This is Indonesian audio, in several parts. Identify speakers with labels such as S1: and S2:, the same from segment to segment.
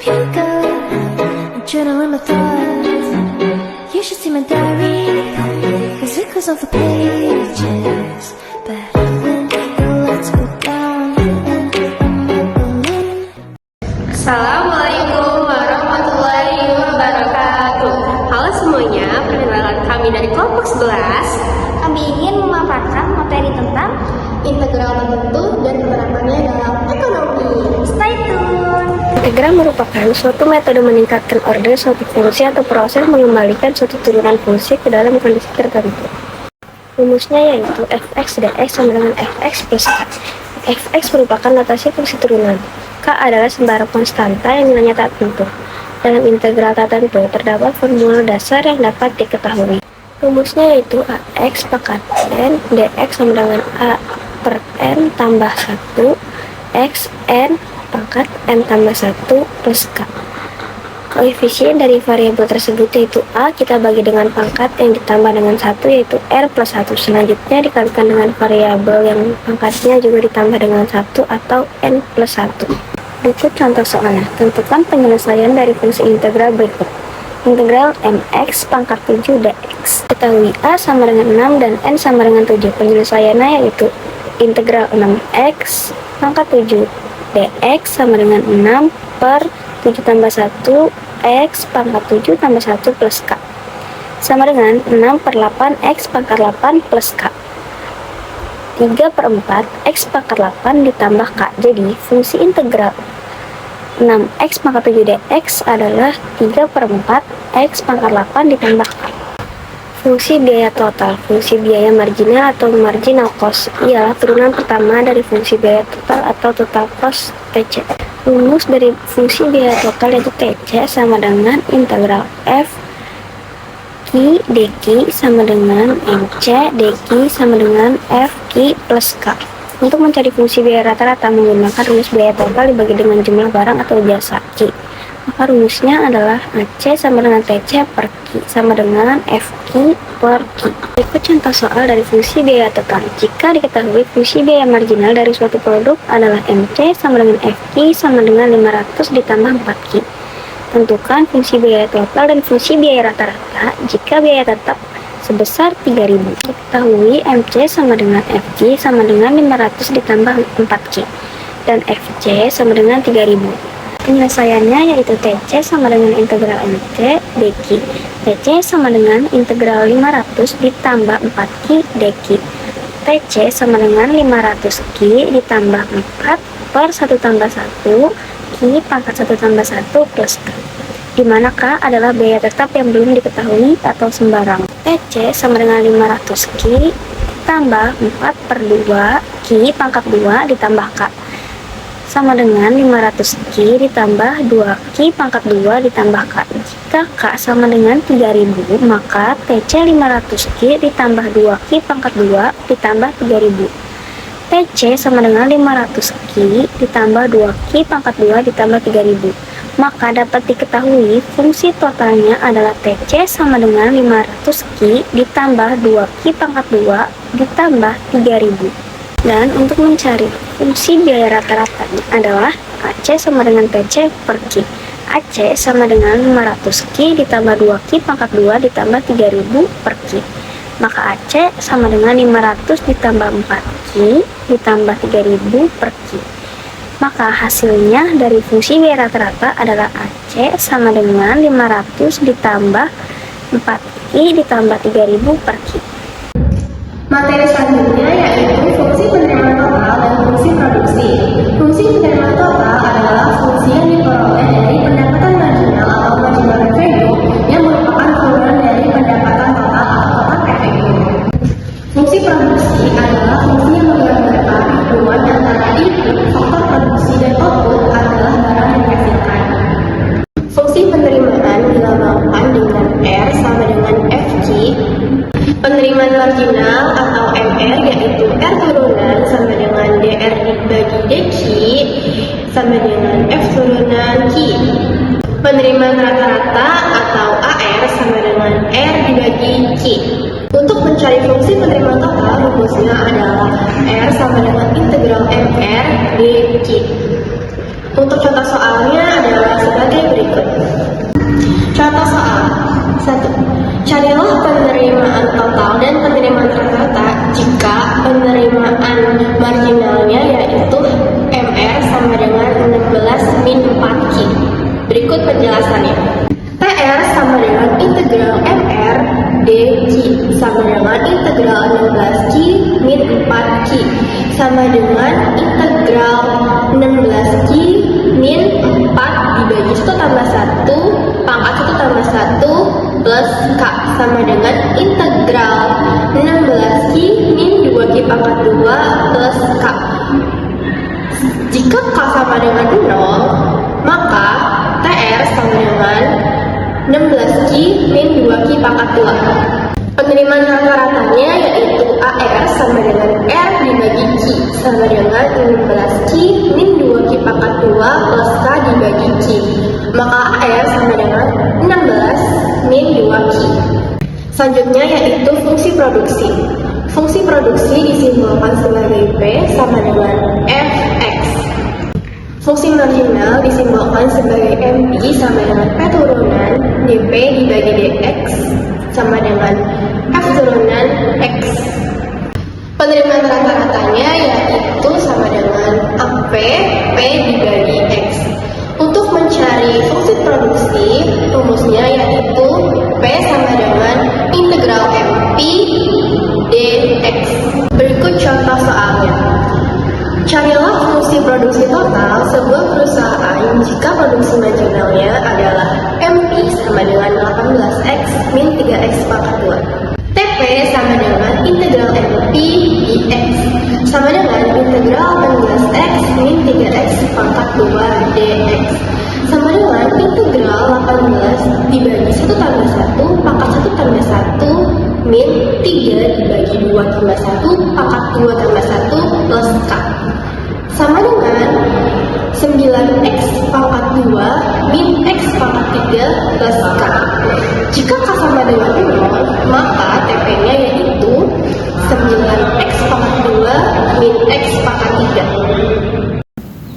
S1: feel good, adrenaline my thoughts. You should see my diary, cause it goes on for pages. But when the lights go down and I'm all alone.
S2: Assalamualaikum warahmatullahi wabarakatuh. Halo semuanya, perkenalkan kami dari kelompok 11.
S3: Kami ingin memaparkan materi tentang
S2: Integral tertentu dan penerapannya dalam ekonomi.
S3: stay tune.
S4: Integral merupakan suatu metode meningkatkan order suatu fungsi atau proses mengembalikan suatu turunan fungsi ke dalam kondisi tertentu. Rumusnya yaitu fx dx sama dengan fx plus k. Fx merupakan notasi fungsi turunan. K adalah sembarang konstanta yang nilainya tak tentu. Dalam integral tak tentu terdapat formula dasar yang dapat diketahui. Rumusnya yaitu ax pangkat n dx sama dengan a per n tambah 1 x n pangkat n tambah 1 plus k. Koefisien dari variabel tersebut yaitu a kita bagi dengan pangkat yang ditambah dengan 1 yaitu r plus 1. Selanjutnya dikalikan dengan variabel yang pangkatnya juga ditambah dengan 1 atau n plus 1. Berikut contoh soalnya. Tentukan penyelesaian dari fungsi integral berikut. Integral mx pangkat 7 dx. Ketahui a sama dengan 6 dan n sama dengan 7. Penyelesaiannya yaitu integral 6x pangkat 7 dx sama dengan 6 per 7 tambah 1 x pangkat 7 tambah 1 plus k sama dengan 6 per 8 x pangkat 8 plus k. 3 per 4 x pangkat 8 ditambah k. Jadi fungsi integral 6x pangkat 7 dx adalah 3 per 4 x pangkat 8 ditambah k. Fungsi biaya total, fungsi biaya marginal atau marginal cost ialah turunan pertama dari fungsi biaya total atau total cost TC. Rumus dari fungsi biaya total yaitu TC sama dengan integral f Q dq sama dengan MC dq sama dengan f Q plus k. Untuk mencari fungsi biaya rata-rata menggunakan rumus biaya total dibagi dengan jumlah barang atau jasa Q. Maka rumusnya adalah AC sama dengan TC per Q sama dengan FQ per Q. Berikut contoh soal dari fungsi biaya total. Jika diketahui fungsi biaya marginal dari suatu produk adalah MC sama dengan FQ sama dengan 500 ditambah 4Q. Tentukan fungsi biaya total dan fungsi biaya rata-rata jika biaya tetap sebesar 3.000. Diketahui MC sama dengan FQ sama dengan 500 ditambah 4Q dan FC sama dengan 3.000. Penyelesaiannya yaitu TC sama dengan integral MC dq. TC sama dengan integral 500 ditambah 4Q dq. TC sama dengan 500Q ditambah 4 per 1 tambah 1 Q pangkat 1 tambah 1 plus K. Dimana K adalah biaya tetap yang belum diketahui atau sembarang. TC sama dengan 500Q ditambah 4 per 2 Q pangkat 2 ditambah K sama dengan 500Q ditambah 2Q pangkat 2 ditambah K. Jika K sama dengan 3.000, maka TC 500Q ditambah 2Q pangkat 2 ditambah 3.000. TC sama dengan 500Q ditambah 2Q pangkat 2 ditambah 3.000. Maka dapat diketahui fungsi totalnya adalah TC sama dengan 500Q ditambah 2Q pangkat 2 ditambah 3.000. Dan untuk mencari fungsi biaya rata-ratanya adalah AC sama dengan TC per Q. AC sama dengan 500Q ditambah 2Q pangkat 2 ditambah 3.000 per Q. Maka AC sama dengan 500 ditambah 4Q ditambah 3.000 per Q. Maka hasilnya dari fungsi biaya rata-rata adalah AC sama dengan 500 ditambah 4Q ditambah 3.000 per Q.
S2: Materi selanjutnya yaitu fungsi penerimaan total dan fungsi produksi. Fungsi penerimaan total adalah fungsi yang diperoleh dari pendapatan marginal atau marginal revenue yang merupakan turunan dari pendapatan total atau total revenue. Fungsi produksi adalah fungsi yang menggambarkan hubungan antara input, faktor produksi dan output adalah barang yang dihasilkan. Fungsi penerimaan dilambangkan dengan R sama dengan FQ. Penerimaan marginal atau MR yaitu R turunan sama dengan DR dibagi DQ sama dengan F turunan Q. Penerimaan rata-rata atau AR sama dengan R dibagi Q. Untuk mencari fungsi penerimaan total, rumusnya adalah R sama dengan integral MR dQ. Untuk contoh soalnya adalah sebagai 4Q. Berikut penjelasannya. TR sama dengan integral MR dQ sama dengan integral 16Q min 4Q sama dengan integral 16Q min 4 dibagi 1 tambah 1 pangkat 1 tambah 1 plus K sama dengan integral 16Q min 2Q pangkat 2 plus K. Jika K sama dengan 0, maka TR sama dengan 16Q min 2Q pangkat 2. Penerimaan rata-ratanya yaitu AR sama dengan R dibagi Q sama dengan 16Q min 2Q pangkat 2 plus K dibagi Q. Maka AR sama dengan 16 min 2Q. Selanjutnya yaitu fungsi produksi. Fungsi produksi disimbolkan sebagai P sama dengan Fx. Fungsi marginal disimbolkan sebagai MP sama dengan P turunan dP dibagi dx sama dengan F turunan x. Penerimaan rata-ratanya yaitu sama dengan AP P dibagi x. Untuk mencari fungsi produksi, rumusnya yaitu P sama dengan integral MP dx. Berikut contoh soalnya. Carilah fungsi produksi total sebuah perusahaan jika produksi marginalnya adalah MP sama dengan 18X min 3X pangkat 2. TP sama dengan integral MP dx sama dengan integral 18X min 3X pangkat 2 dx sama dengan integral 18 dibagi 1 tambah 1 pangkat 1 tambah 1 min 3 dibagi 2 tambah 1 pangkat 2 tambah 1 plus K sama dengan 9X pangkat 2 min X pangkat 3 plus K. Jika K sama dengan 0, maka TP-nya yaitu 9X pangkat 2 min X pangkat 3.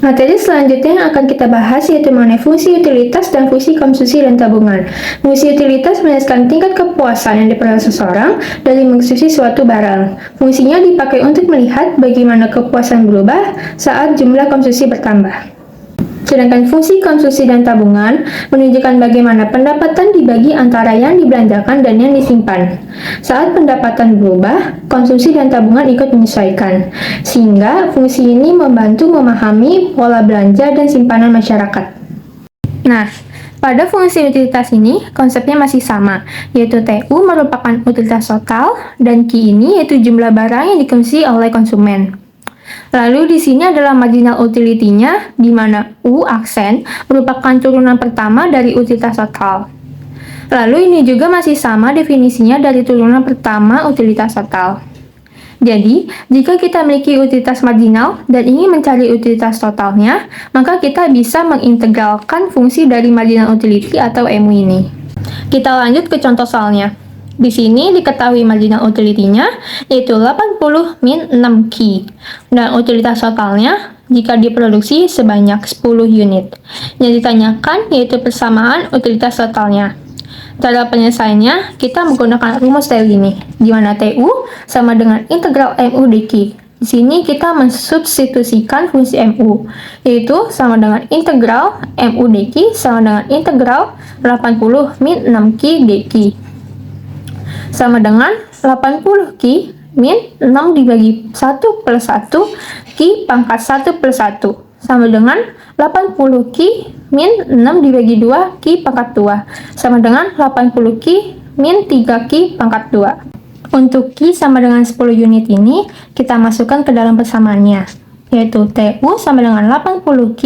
S5: Materi selanjutnya yang akan kita bahas yaitu mengenai fungsi utilitas dan fungsi konsumsi dan tabungan. Fungsi utilitas menjelaskan tingkat kepuasan yang diperoleh seseorang dari mengkonsumsi suatu barang. Fungsinya dipakai untuk melihat bagaimana kepuasan berubah saat jumlah konsumsi bertambah. Sedangkan fungsi konsumsi dan tabungan menunjukkan bagaimana pendapatan dibagi antara yang dibelanjakan dan yang disimpan. Saat pendapatan berubah, konsumsi dan tabungan ikut menyesuaikan, sehingga fungsi ini membantu memahami pola belanja dan simpanan masyarakat. Nah, pada fungsi utilitas ini, konsepnya masih sama, yaitu TU merupakan utilitas total, dan Q ini yaitu jumlah barang yang dikonsumsi oleh konsumen. Lalu di sini adalah marginal utility-nya, di mana U aksen merupakan turunan pertama dari utilitas total. Lalu ini juga masih sama definisinya dari turunan pertama utilitas total. Jadi, jika kita memiliki utilitas marginal dan ingin mencari utilitas totalnya, maka kita bisa mengintegralkan fungsi dari marginal utility atau MU ini. Kita lanjut ke contoh soalnya. Di sini diketahui marginal utility-nya yaitu 80 min 6Q dan utilitas totalnya jika diproduksi sebanyak 10 unit. Yang ditanyakan yaitu persamaan utilitas totalnya. Cara penyelesaiannya kita menggunakan rumus TU ini, di mana TU sama dengan integral MU dQ. Di sini kita mensubstitusikan fungsi MU, yaitu sama dengan integral MU dQ sama dengan integral 80 min 6Q dQ. Sama dengan 80 Q min 6 dibagi 1 plus 1 Q pangkat 1 plus 1 sama dengan 80 Q min 6 dibagi 2 Q pangkat 2 sama dengan 80 Q min 3 Q pangkat 2. Untuk Q sama dengan 10 unit ini kita masukkan ke dalam persamaannya, yaitu TU sama dengan 80 Q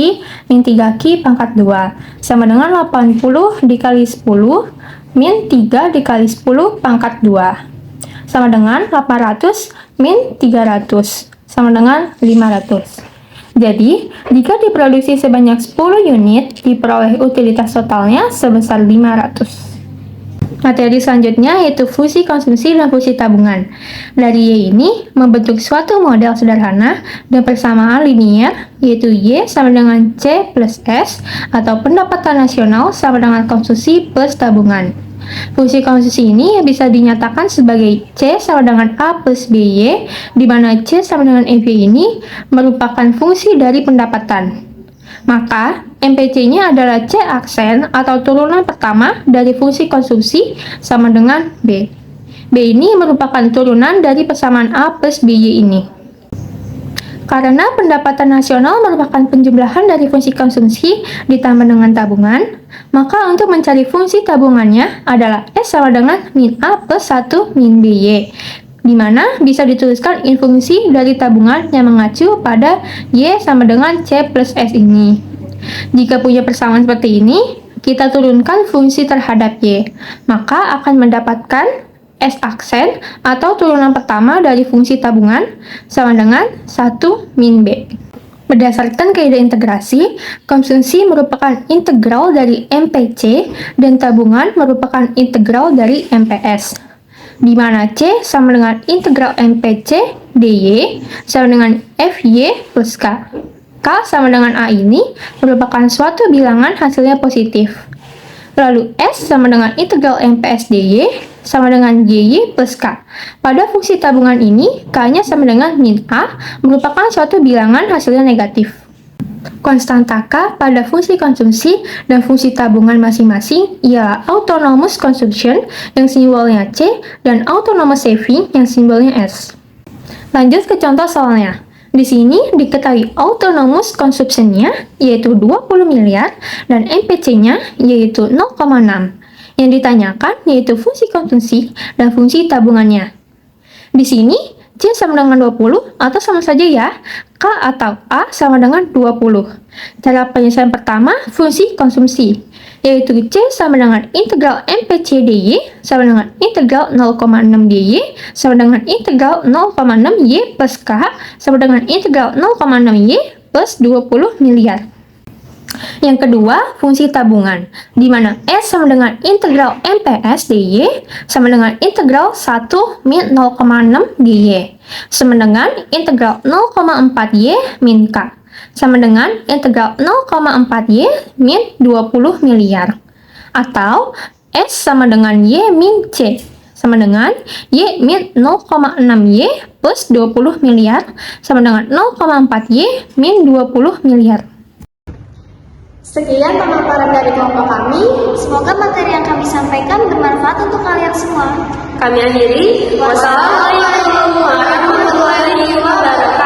S5: min 3 Q pangkat 2 sama dengan 80 dikali 10 min 3 dikali 10 pangkat 2 sama dengan 800 min 300 sama dengan 500. Jadi, jika diproduksi sebanyak 10 unit, diperoleh utilitas totalnya sebesar 500. Materi selanjutnya yaitu fungsi konsumsi dan fungsi tabungan. Dari Y ini membentuk suatu model sederhana dan persamaan linier, yaitu Y sama dengan C plus S atau pendapatan nasional sama dengan konsumsi plus tabungan. Fungsi konsumsi ini bisa dinyatakan sebagai C sama dengan A plus BY, di mana C sama dengan EV ini merupakan fungsi dari pendapatan. Maka, MPC-nya adalah C aksen atau turunan pertama dari fungsi konsumsi sama dengan B. B ini merupakan turunan dari persamaan A plus BY ini. Karena pendapatan nasional merupakan penjumlahan dari fungsi konsumsi ditambah dengan tabungan, maka untuk mencari fungsi tabungannya adalah S sama dengan min A plus 1 min BY, di mana bisa dituliskan in fungsi dari tabungan yang mengacu pada Y sama dengan C plus S ini. Jika punya persamaan seperti ini, kita turunkan fungsi terhadap Y, maka akan mendapatkan S aksen atau turunan pertama dari fungsi tabungan sama dengan 1 min B. Berdasarkan kaidah integrasi, konsumsi merupakan integral dari MPC dan tabungan merupakan integral dari MPS, di mana C sama dengan integral MPC DY sama dengan FY plus K. K sama dengan A ini merupakan suatu bilangan hasilnya positif. Lalu S sama dengan integral MPS DY sama dengan YY plus K. Pada fungsi tabungan ini, K-nya sama dengan min A, merupakan suatu bilangan hasilnya negatif. Konstanta K pada fungsi konsumsi dan fungsi tabungan masing-masing ialah autonomous consumption yang simbolnya C dan autonomous saving yang simbolnya S. Lanjut ke contoh soalnya. Di sini diketahui autonomous consumption-nya yaitu 20 miliar dan MPC-nya yaitu 0,6. Yang ditanyakan yaitu fungsi konsumsi dan fungsi tabungannya. Di sini C sama dengan 20 atau sama saja ya, K atau A sama dengan 20. Cara penyelesaian pertama fungsi konsumsi, yaitu C sama dengan integral MPC DY sama dengan integral 0,6 DY sama dengan integral 0,6 Y plus K sama dengan integral 0,6 Y plus 20 miliar. Yang kedua, fungsi tabungan, di mana S sama dengan integral MPS DY sama dengan integral 1 min 0,6 DY sama dengan integral 0,4 Y min K sama dengan integral 0,4 Y min 20 miliar. Atau S sama dengan Y min C sama dengan Y min 0,6 Y plus 20 miliar sama dengan 0,4 Y min 20 miliar.
S2: Sekian pemaparan dari kelompok kami.
S3: Semoga materi yang kami sampaikan bermanfaat untuk kalian semua.
S2: Kami akhiri. Wassalamualaikum warahmatullahi wabarakatuh.